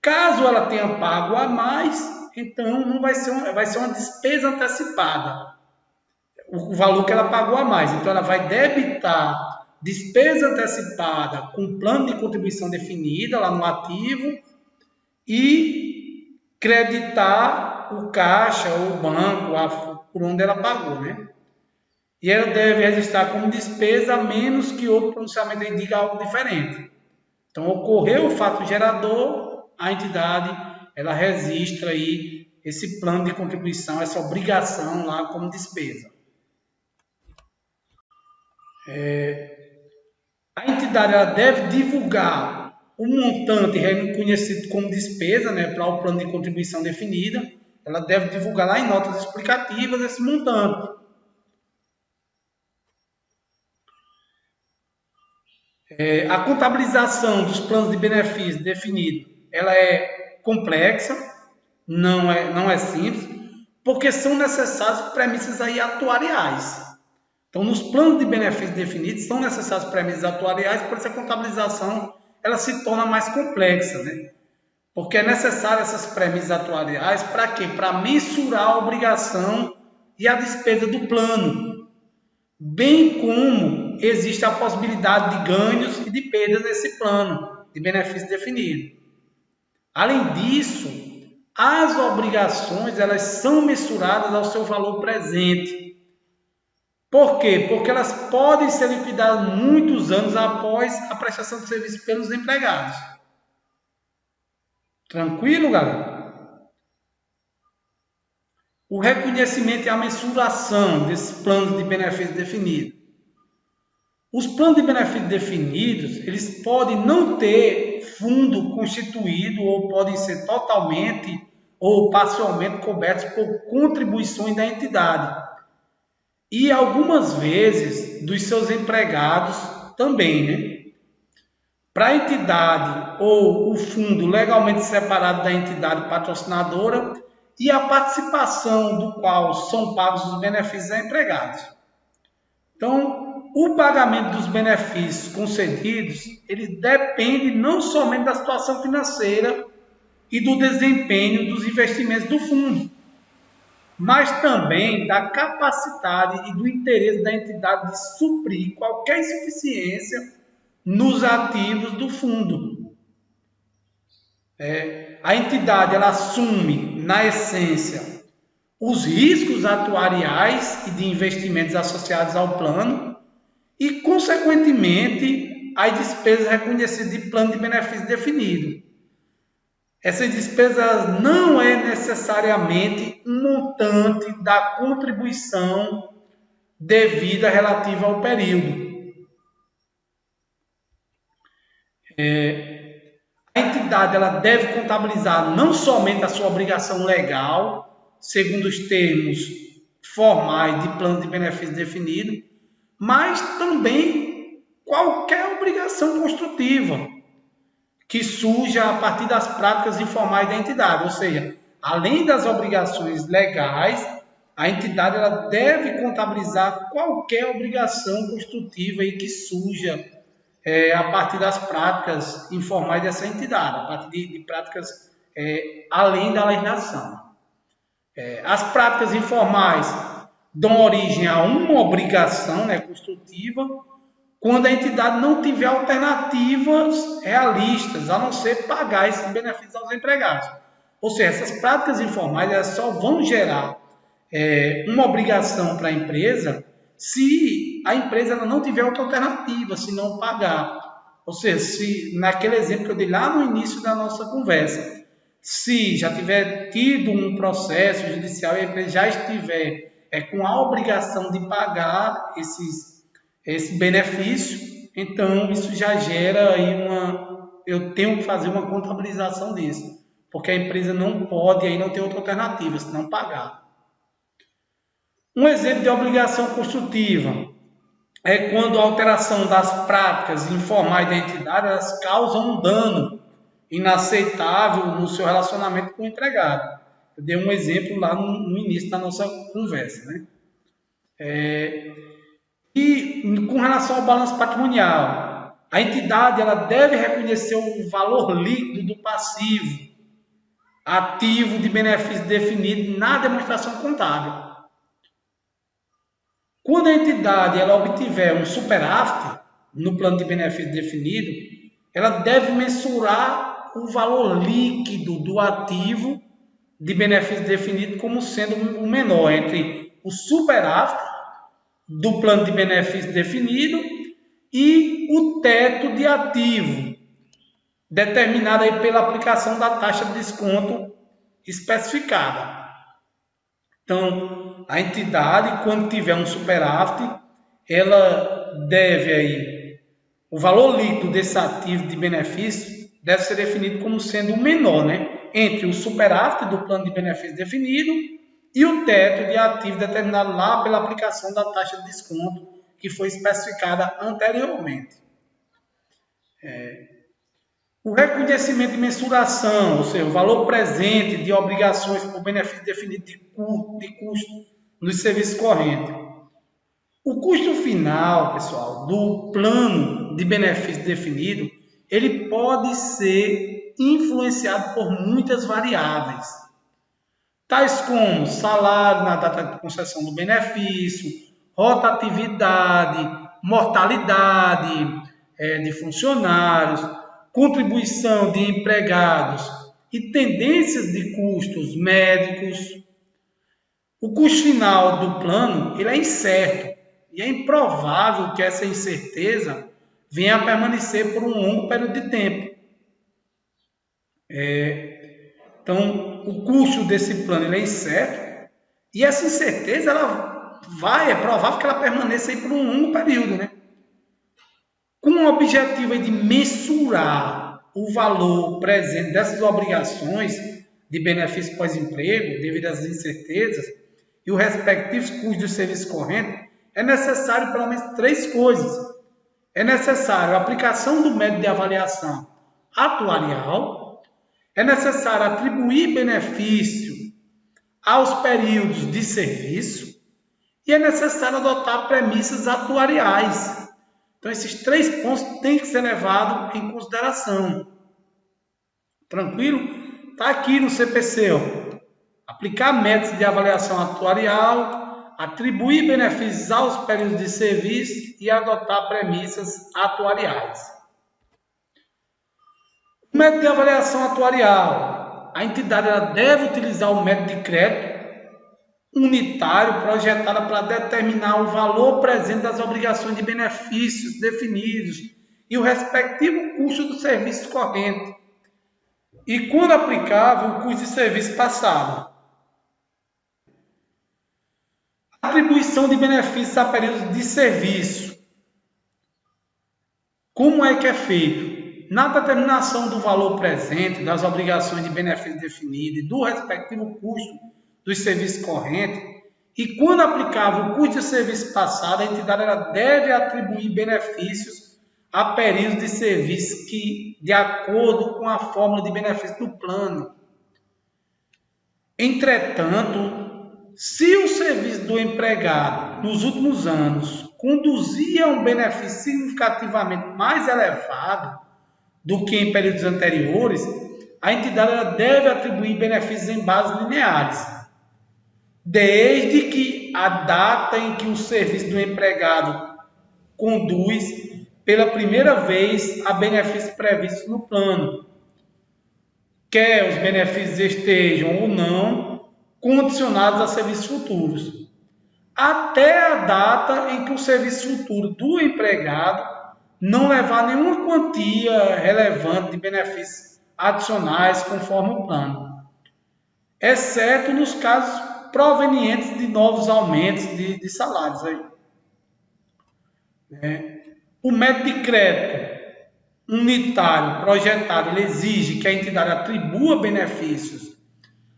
Caso ela tenha pago a mais, então não vai ser uma despesa antecipada, o valor que ela pagou a mais. Então ela vai debitar despesa antecipada com plano de contribuição definida lá no ativo e creditar o caixa ou o banco por onde ela pagou, né? E ela deve registrar como despesa, a menos que outro pronunciamento indique algo diferente. Então, ocorreu o fato gerador, a entidade ela registra aí esse plano de contribuição, essa obrigação lá como despesa. A entidade ela deve divulgar o montante reconhecido como despesa, né, para o plano de contribuição definida. Ela deve divulgar lá em notas explicativas esse montante. A contabilização dos planos de benefício definido, ela é complexa, não é simples, porque são necessárias premissas aí atuariais. Então, nos planos de benefício definidos são necessárias premissas atuariais, por isso a contabilização ela se torna mais complexa, né? Porque é necessário essas premissas atuariais para quê? Para mensurar a obrigação e a despesa do plano, bem como existe a possibilidade de ganhos e de perdas nesse plano de benefício definido. Além disso, as obrigações elas são mensuradas ao seu valor presente. Por quê? Porque elas podem ser liquidadas muitos anos após a prestação de serviço pelos empregados. Tranquilo, galera? o reconhecimento e a mensuração desses planos de benefício definidos. Os planos de benefício definidos, eles podem não ter fundo constituído ou podem ser totalmente ou parcialmente cobertos por contribuições da entidade. E algumas vezes dos seus empregados também, né? Para a entidade ou o fundo legalmente separado da entidade patrocinadora e a participação do qual são pagos os benefícios a empregados. Então, o pagamento dos benefícios concedidos, ele depende não somente da situação financeira e do desempenho dos investimentos do fundo, mas também da capacidade e do interesse da entidade de suprir qualquer insuficiência nos ativos do fundo. A entidade ela assume, na essência, os riscos atuariais e de investimentos associados ao plano e, consequentemente, as despesas reconhecidas de plano de benefício definido. Essas despesas não é necessariamente um montante da contribuição devida relativa ao período. A entidade ela deve contabilizar não somente a sua obrigação legal, segundo os termos formais de plano de benefício definido, mas também qualquer obrigação construtiva que surja a partir das práticas informais da entidade. Ou seja, além das obrigações legais, a entidade ela deve contabilizar qualquer obrigação construtiva aí que surja a partir das práticas informais dessa entidade, a partir de práticas além da legislação. As práticas informais dão origem a uma obrigação construtiva quando a entidade não tiver alternativas realistas, a não ser pagar esses benefícios aos empregados. Ou seja, essas práticas informais elas só vão gerar uma obrigação para a empresa se a empresa não tiver outra alternativa, se não pagar. Ou seja, se naquele exemplo que eu dei lá no início da nossa conversa, se já tiver tido um processo judicial e a empresa já estiver com a obrigação de pagar esse benefício, então isso já gera aí eu tenho que fazer uma contabilização disso, porque a empresa não pode aí não ter outra alternativa, senão pagar. Um exemplo de obrigação construtiva é quando a alteração das práticas informais da entidade elas causam um dano inaceitável no seu relacionamento com o empregado. Eu dei um exemplo lá no início da nossa conversa, né? E com relação ao balanço patrimonial, a entidade ela deve reconhecer o valor líquido do passivo, ativo de benefício definido na demonstração contábil. Quando a entidade ela obtiver um superávit no plano de benefício definido, ela deve mensurar o valor líquido do ativo de benefício definido como sendo o menor entre o superávit do plano de benefício definido e o teto de ativo, determinado aí pela aplicação da taxa de desconto especificada. Então, a entidade, quando tiver um superávit, ela deve aí, o valor líquido desse ativo de benefício deve ser definido como sendo o menor, entre o superávit do plano de benefício definido e o teto de ativo determinado lá pela aplicação da taxa de desconto que foi especificada anteriormente. O reconhecimento de mensuração, ou seja, o valor presente de obrigações por benefício definido de custo nos serviços correntes. O custo final, pessoal, do plano de benefício definido, ele pode ser influenciado por muitas variáveis, tais como salário na data de concessão do benefício, rotatividade, mortalidade de funcionários, contribuição de empregados e tendências de custos médicos. O custo final do plano ele é incerto e é improvável que essa incerteza venha a permanecer por um longo período de tempo. Então, o custo desse plano ele é incerto E essa incerteza, é provável que ela permaneça aí por um longo período, né? Com o objetivo aí de mensurar o valor presente dessas obrigações de benefício pós-emprego, devido às incertezas, e o respectivo custo do serviço corrente, é necessário pelo menos 3 coisas. É necessário a aplicação do método de avaliação atuarial, é necessário atribuir benefício aos períodos de serviço e é necessário adotar premissas atuariais. Então, esses 3 pontos têm que ser levados em consideração. Tranquilo? Está aqui no CPC. Aplicar métodos de avaliação atuarial, atribuir benefícios aos períodos de serviço e adotar premissas atuariais. O método de avaliação atuarial. A entidade ela deve utilizar o método de crédito unitário projetado para determinar o valor presente das obrigações de benefícios definidos e o respectivo custo do serviço corrente. E, quando aplicável, o custo de serviço passado. Atribuição de benefícios a períodos de serviço. Como é que é feito? Na determinação do valor presente, das obrigações de benefício definido e do respectivo custo dos serviços correntes, e quando aplicável o custo de serviço passado, a entidade ela deve atribuir benefícios a períodos de serviço que, de acordo com a fórmula de benefício do plano. Entretanto, se o serviço do empregado nos últimos anos conduzia a um benefício significativamente mais elevado do que em períodos anteriores, a entidade ela deve atribuir benefícios em bases lineares, desde que a data em que o serviço do empregado conduz pela primeira vez a benefícios previstos no plano, quer os benefícios estejam ou não condicionados a serviços futuros, até a data em que o serviço futuro do empregado não levar nenhuma quantia relevante de benefícios adicionais conforme o plano, exceto nos casos provenientes de novos aumentos de salários. O método de crédito unitário projetado ele exige que a entidade atribua benefícios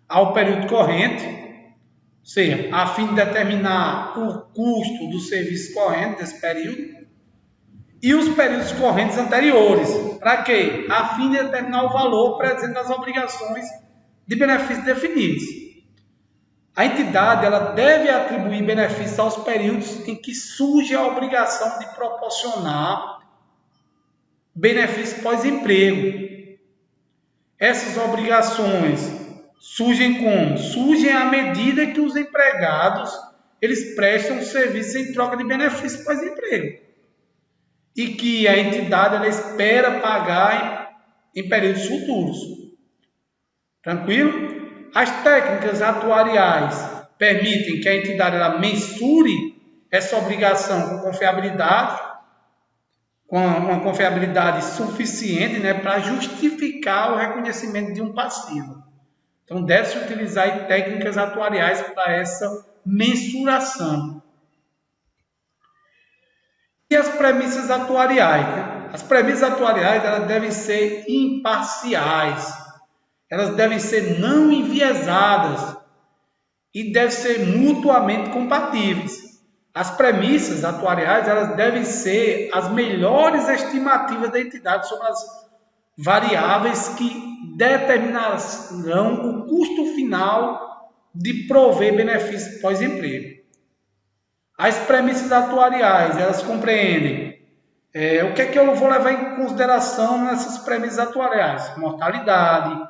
ao período corrente, ou seja, a fim de determinar o custo do serviço corrente desse período, e os períodos correntes anteriores. Para quê? A fim de determinar o valor presente das obrigações de benefícios definidos. A entidade ela deve atribuir benefícios aos períodos em que surge a obrigação de proporcionar benefício pós-emprego. Essas obrigações surgem como? Surgem à medida que os empregados eles prestam serviço em troca de benefício pós-emprego e que a entidade ela espera pagar em períodos futuros. Tranquilo? As técnicas atuariais permitem que a entidade ela mensure essa obrigação com confiabilidade, com uma confiabilidade suficiente, né, para justificar o reconhecimento de um passivo. Então, deve-se utilizar técnicas atuariais para essa mensuração. E as premissas atuariais? Né? As premissas atuariais elas devem ser imparciais. Elas devem ser não enviesadas e devem ser mutuamente compatíveis. As premissas atuariais elas devem ser as melhores estimativas da entidade sobre as variáveis que determinarão o custo final de prover benefícios pós-emprego. As premissas atuariais elas compreendem o que é que eu vou levar em consideração nessas premissas atuariais? Mortalidade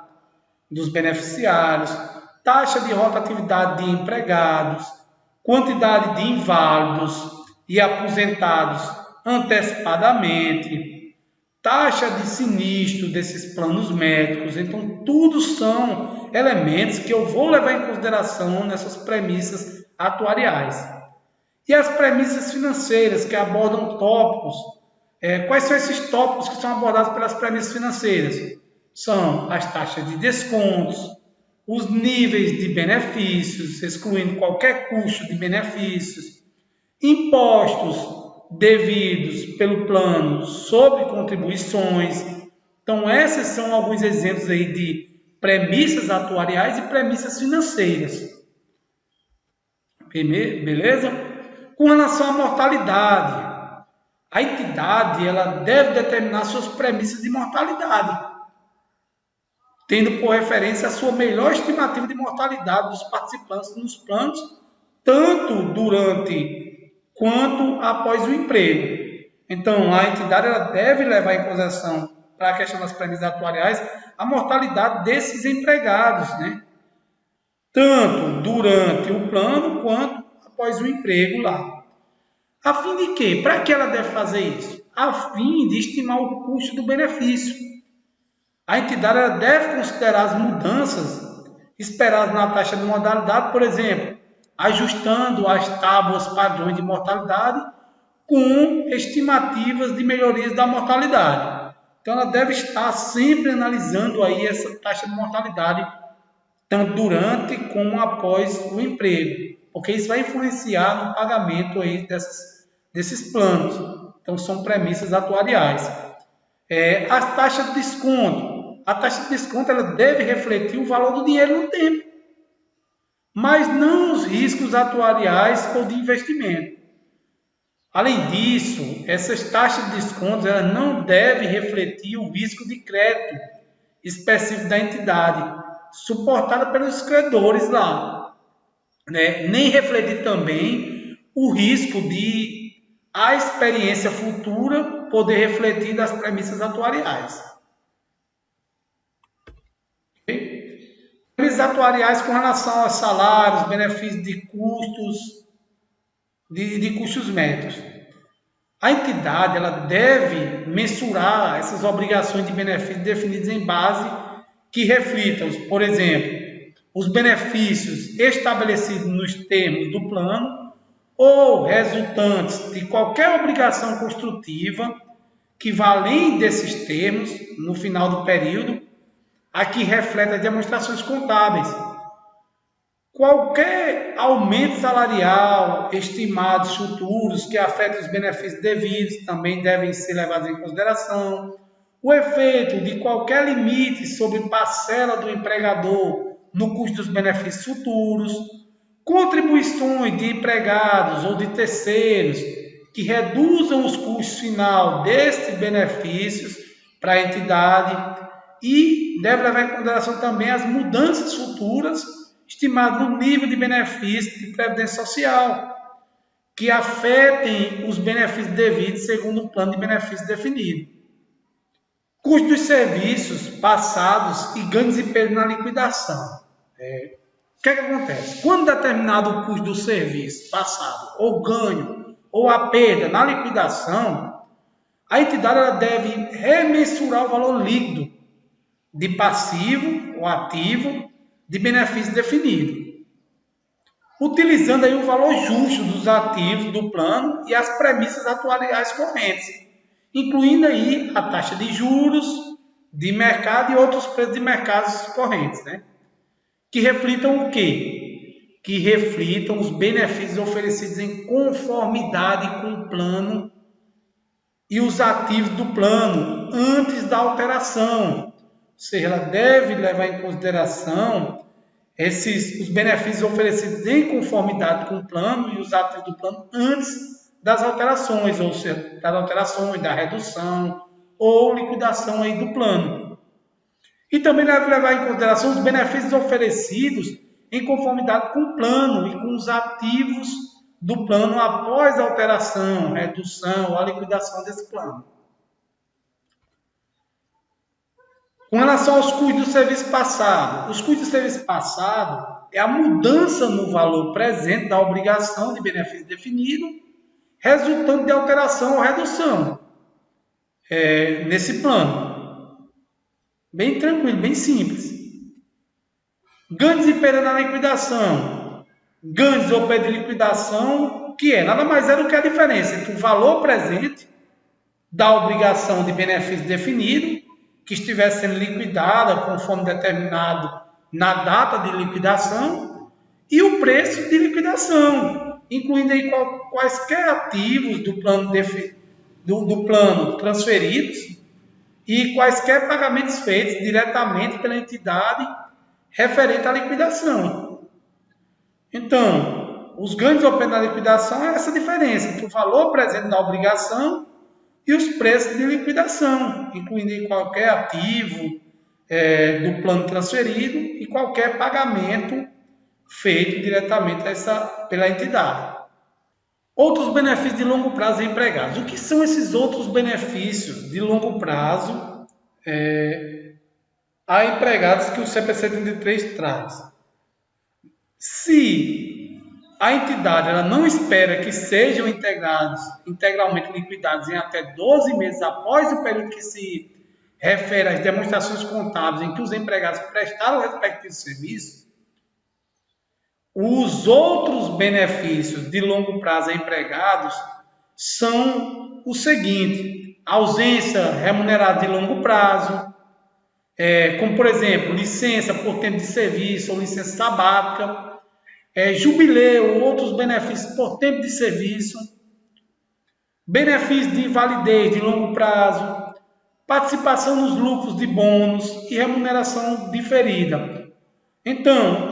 dos beneficiários, taxa de rotatividade de empregados, quantidade de inválidos e aposentados antecipadamente, taxa de sinistro desses planos médicos. Então, tudo são elementos que eu vou levar em consideração nessas premissas atuariais. E as premissas financeiras, que abordam tópicos. Quais são esses tópicos que são abordados pelas premissas financeiras? São as taxas de descontos, os níveis de benefícios, excluindo qualquer custo de benefícios, impostos devidos pelo plano sobre contribuições. Então, esses são alguns exemplos aí de premissas atuariais e premissas financeiras. Beleza? Com relação à mortalidade, a entidade ela deve determinar suas premissas de mortalidade, tendo por referência a sua melhor estimativa de mortalidade dos participantes nos planos, tanto durante quanto após o emprego. Então, a entidade ela deve levar em consideração, para a questão das premissas atuariais, a mortalidade desses empregados, né? Tanto durante o plano quanto após o emprego lá. A fim de quê? Para que ela deve fazer isso? A fim de estimar o custo do benefício. A entidade ela deve considerar as mudanças esperadas na taxa de mortalidade, por exemplo, ajustando as tábuas padrões de mortalidade com estimativas de melhorias da mortalidade. Então, ela deve estar sempre analisando aí essa taxa de mortalidade, tanto durante como após o emprego, porque isso vai influenciar no pagamento aí desses planos. Então, são premissas atuariais. A taxa de desconto. A taxa de desconto ela deve refletir o valor do dinheiro no tempo, mas não os riscos atuariais ou de investimento. Além disso, essas taxas de desconto elas não devem refletir o risco de crédito específico da entidade, suportada pelos credores lá, né? Nem refletir também o risco de a experiência futura poder refletir das premissas atuariais. Premissas atuariais com relação aos salários, benefícios de custos, de custos médios. A entidade ela deve mensurar essas obrigações de benefícios definidas em base que reflitam, por exemplo, os benefícios estabelecidos nos termos do plano ou resultantes de qualquer obrigação construtiva que vá além desses termos no final do período, a que reflete as demonstrações contábeis. Qualquer aumento salarial, estimados futuros que afetem os benefícios devidos também devem ser levados em consideração. O efeito de qualquer limite sobre parcela do empregador no custo dos benefícios futuros, contribuições de empregados ou de terceiros que reduzam os custos final destes benefícios para a entidade e deve levar em consideração também as mudanças futuras estimadas no nível de benefício de previdência social que afetem os benefícios devidos segundo um plano de benefício definido. Custo dos serviços passados e ganhos e perdas na liquidação. O que acontece? Quando determinado o custo do serviço passado, ou ganho, ou a perda na liquidação, a entidade ela deve remensurar o valor líquido de passivo ou ativo de benefício definido, utilizando aí o valor justo dos ativos do plano e as premissas atuariais correntes, incluindo aí a taxa de juros de mercado e outros preços de mercado correntes, né? Que reflitam o quê? Que reflitam os benefícios oferecidos em conformidade com o plano e os ativos do plano antes da alteração. Ou seja, ela deve levar em consideração os benefícios oferecidos em conformidade com o plano e os ativos do plano antes das alterações, ou seja, das alterações, da redução ou liquidação aí do plano. E também deve levar em consideração os benefícios oferecidos em conformidade com o plano e com os ativos do plano após a alteração, redução ou a liquidação desse plano. Com relação aos custos do serviço passado, os custos do serviço passado é a mudança no valor presente da obrigação de benefício definido, resultante de alteração ou redução nesse plano. Bem tranquilo, bem simples. Ganhos e perdas na liquidação. Ganhos ou perda de liquidação, que nada mais é do que a diferença entre o valor presente da obrigação de benefício definido, que estiver sendo liquidada conforme determinado na data de liquidação e o preço de liquidação, incluindo aí quaisquer ativos do plano transferidos e quaisquer pagamentos feitos diretamente pela entidade referente à liquidação. Então, os ganhos ou perdas na liquidação é essa diferença entre o valor presente da obrigação e os preços de liquidação, incluindo qualquer ativo do plano transferido e qualquer pagamento feito diretamente pela entidade. Outros benefícios de longo prazo empregados. O que são esses outros benefícios de longo prazo a empregados que o CPC 33 traz? Se a entidade ela não espera que sejam integralmente liquidados em até 12 meses após o período que se refere às demonstrações contábeis em que os empregados prestaram o respectivo serviço, os outros benefícios de longo prazo a empregados são o seguinte: ausência remunerada de longo prazo, como por exemplo, licença por tempo de serviço ou licença sabática, jubileu ou outros benefícios por tempo de serviço, benefício de validez de longo prazo, participação nos lucros de bônus e remuneração diferida. Então,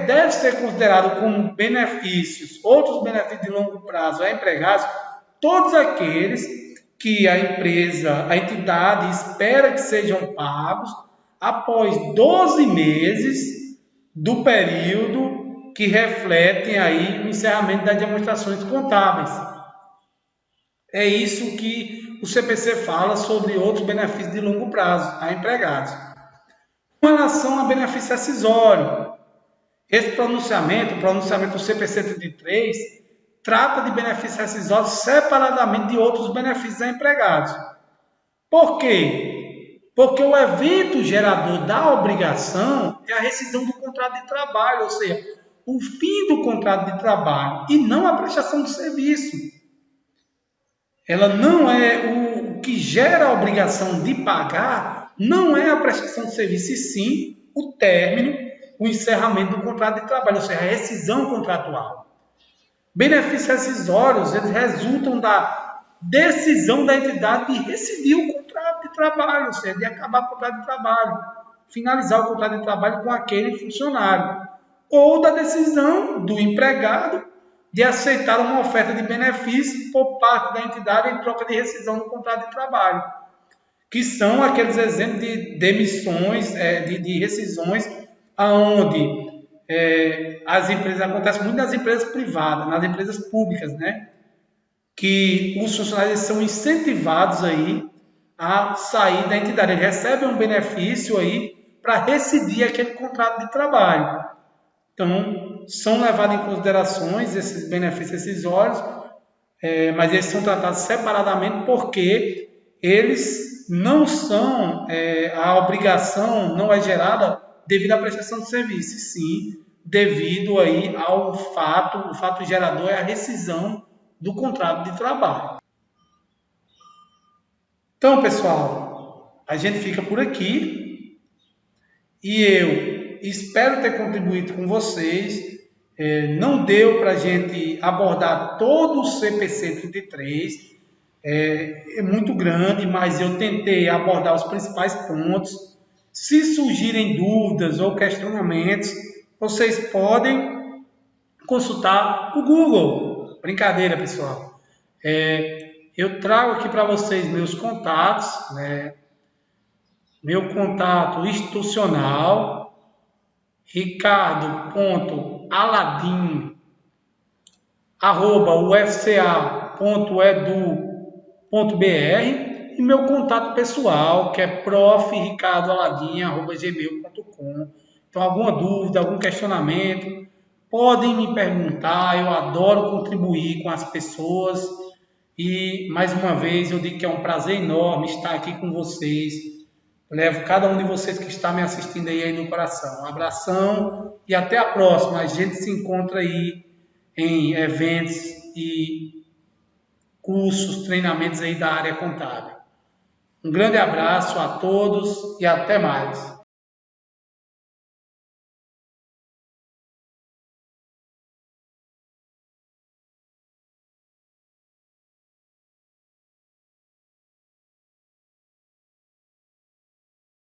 deve ser considerado como benefícios, outros benefícios de longo prazo a empregados, todos aqueles que a entidade espera que sejam pagos após 12 meses do período que refletem aí o encerramento das demonstrações contábeis. É isso que o CPC fala sobre outros benefícios de longo prazo a empregados. Com relação a benefício acessório, esse pronunciamento, o pronunciamento do CPC 33, trata de benefício acessório separadamente de outros benefícios a empregados. Por quê? Porque o evento gerador da obrigação é a rescisão do contrato de trabalho, ou seja, o fim do contrato de trabalho e não a prestação de serviço. Ela não é o que gera a obrigação de pagar, não é a prestação de serviço, e sim o término, o encerramento do contrato de trabalho, ou seja, a rescisão contratual. Benefícios rescisórios, eles resultam da decisão da entidade de rescindir o contrato de trabalho, ou seja, de acabar o contrato de trabalho, finalizar o contrato de trabalho com aquele funcionário, ou da decisão do empregado de aceitar uma oferta de benefício por parte da entidade em troca de rescisão do contrato de trabalho, que são aqueles exemplos de demissões, de rescisões, aonde as empresas, acontece muito nas empresas privadas, nas empresas públicas, né? Que os funcionários são incentivados aí a sair da entidade, eles recebem um benefício aí para rescindir aquele contrato de trabalho. Então, são levados em considerações esses benefícios rescisórios, mas eles são tratados separadamente porque eles não são, a obrigação não é gerada devido à prestação de serviço, sim devido aí ao o fato gerador é a rescisão do contrato de trabalho. Então, pessoal, a gente fica por aqui e eu espero ter contribuído com vocês. Não deu para a gente abordar todo o CPC 33, é muito grande, mas eu tentei abordar os principais pontos. Se surgirem dúvidas ou questionamentos, vocês podem consultar o Google. Brincadeira, pessoal. Eu trago aqui para vocês meus contatos, né? Meu contato institucional, ricardo.aladim@ufca.edu.br e meu contato pessoal, que é profricardoaladim@gmail.com. Então, alguma dúvida, algum questionamento, podem me perguntar. Eu adoro contribuir com as pessoas e, mais uma vez, eu digo que é um prazer enorme estar aqui com vocês. Levo cada um de vocês que está me assistindo aí no coração. Um abração e até a próxima. A gente se encontra aí em eventos e cursos, treinamentos aí da área contábil. Um grande abraço a todos e até mais.